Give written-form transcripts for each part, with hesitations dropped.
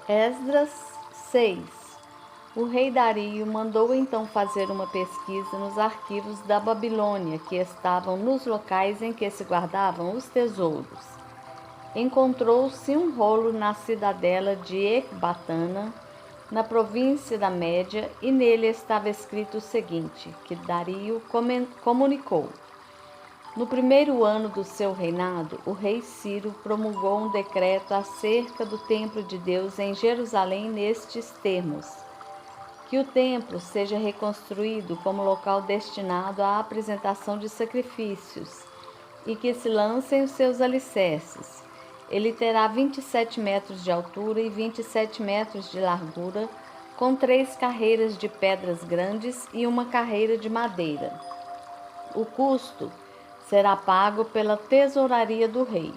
Esdras 6. O rei Dario mandou então fazer uma pesquisa nos arquivos da Babilônia, que estavam nos locais em que se guardavam os tesouros. Encontrou-se um rolo na cidadela de Ecbatana, na província da Média, e nele estava escrito o seguinte, que Dario comunicou. No primeiro ano do seu reinado, o rei Ciro promulgou um decreto acerca do templo de Deus em Jerusalém nestes termos: que o templo seja reconstruído como local destinado à apresentação de sacrifícios e que se lancem os seus alicerces. Ele terá 27 metros de altura e 27 metros de largura, com 3 carreiras de pedras grandes e uma carreira de madeira. O custo será pago pela tesouraria do rei,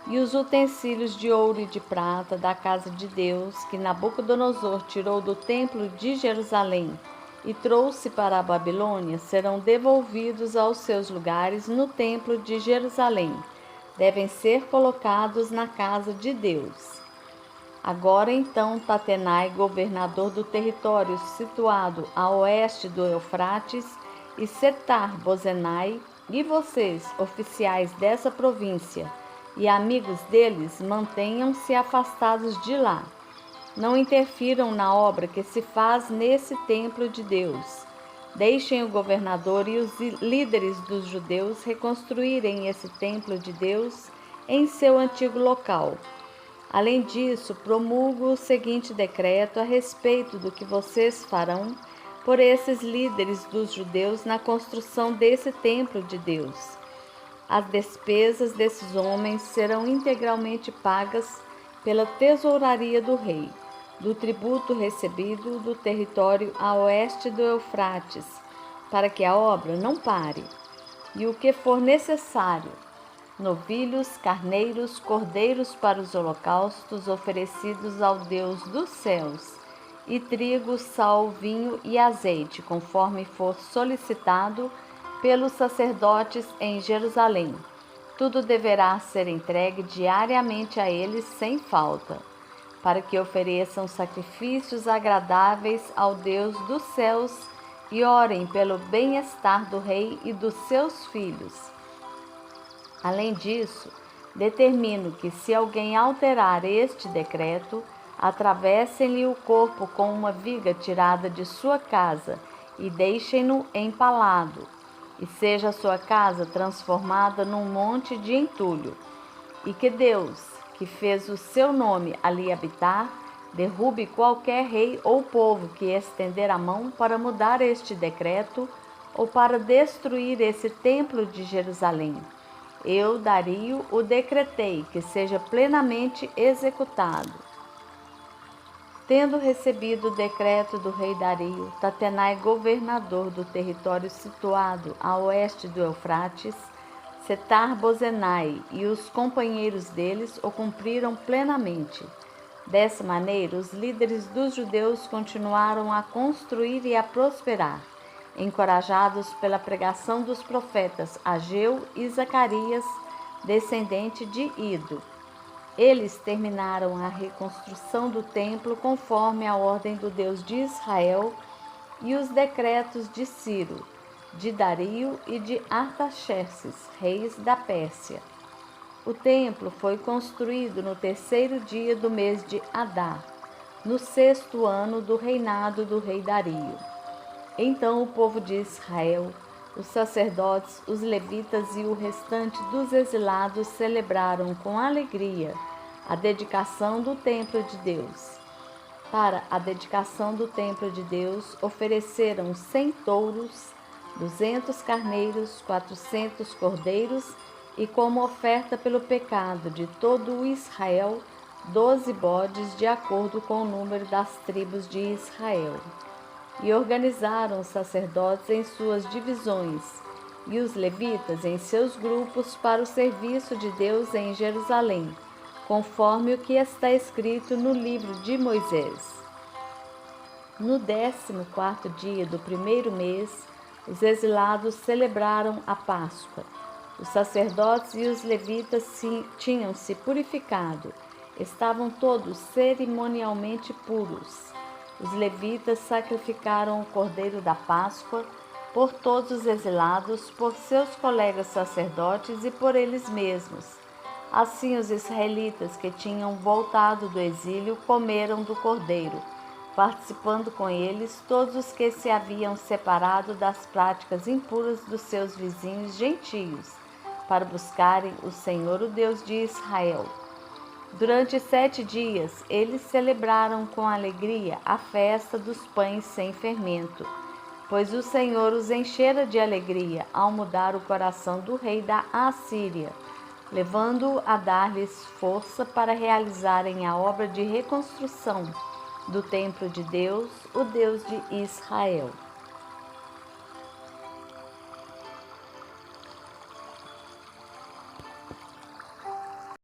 e os utensílios de ouro e de prata da casa de Deus, que Nabucodonosor tirou do templo de Jerusalém e trouxe para a Babilônia, serão devolvidos aos seus lugares no templo de Jerusalém. Devem ser colocados na casa de Deus. Agora então Tatenai, governador do território situado a oeste do Eufrates, e Setar-Bozenai, e vocês, oficiais dessa província, e amigos deles, mantenham-se afastados de lá. Não interfiram na obra que se faz nesse templo de Deus. Deixem o governador e os líderes dos judeus reconstruírem esse templo de Deus em seu antigo local. Além disso, promulgo o seguinte decreto a respeito do que vocês farão por esses líderes dos judeus na construção desse templo de Deus. As despesas desses homens serão integralmente pagas pela tesouraria do rei, do tributo recebido do território a oeste do Eufrates, para que a obra não pare, e o que for necessário, novilhos, carneiros, cordeiros para os holocaustos oferecidos ao Deus dos céus, e trigo, sal, vinho e azeite, conforme for solicitado pelos sacerdotes em Jerusalém. Tudo deverá ser entregue diariamente a eles sem falta, para que ofereçam sacrifícios agradáveis ao Deus dos céus e orem pelo bem-estar do rei e dos seus filhos. Além disso, determino que, se alguém alterar este decreto, atravessem-lhe o corpo com uma viga tirada de sua casa e deixem-no empalado, e seja a sua casa transformada num monte de entulho. E que Deus, que fez o seu nome ali habitar, derrube qualquer rei ou povo que estender a mão para mudar este decreto ou para destruir esse templo de Jerusalém. Eu, Dario, o decretei que seja plenamente executado. Tendo recebido o decreto do rei Dario, Tatenai, governador do território situado a oeste do Eufrates, Setar-Bozenai e os companheiros deles o cumpriram plenamente. Dessa maneira, os líderes dos judeus continuaram a construir e a prosperar, encorajados pela pregação dos profetas Ageu e Zacarias, descendente de Ido. Eles terminaram a reconstrução do templo conforme a ordem do Deus de Israel e os decretos de Ciro, de Dario e de Artaxerxes, reis da Pérsia. O templo foi construído no 3º dia do mês de Adar, no 6º ano do reinado do rei Dario. Então o povo de Israel, os sacerdotes, os levitas e o restante dos exilados celebraram com alegria a dedicação do templo de Deus. Para a dedicação do templo de Deus, ofereceram 100 touros, 200 carneiros, 400 cordeiros e, como oferta pelo pecado de todo o Israel, 12 bodes, de acordo com o número das tribos de Israel. E organizaram os sacerdotes em suas divisões e os levitas em seus grupos para o serviço de Deus em Jerusalém, conforme o que está escrito no livro de Moisés. No 14º dia do primeiro mês, os exilados celebraram a Páscoa. Os sacerdotes e os levitas tinham se purificado. estavam todos cerimonialmente puros. Os levitas sacrificaram o cordeiro da Páscoa por todos os exilados, por seus colegas sacerdotes e por eles mesmos. Assim, os israelitas que tinham voltado do exílio comeram do cordeiro, participando com eles todos os que se haviam separado das práticas impuras dos seus vizinhos gentios, para buscarem o Senhor, o Deus de Israel. Durante 7 dias, eles celebraram com alegria a festa dos pães sem fermento, pois o Senhor os enchera de alegria ao mudar o coração do rei da Assíria, levando-o a dar-lhes força para realizarem a obra de reconstrução do templo de Deus, o Deus de Israel.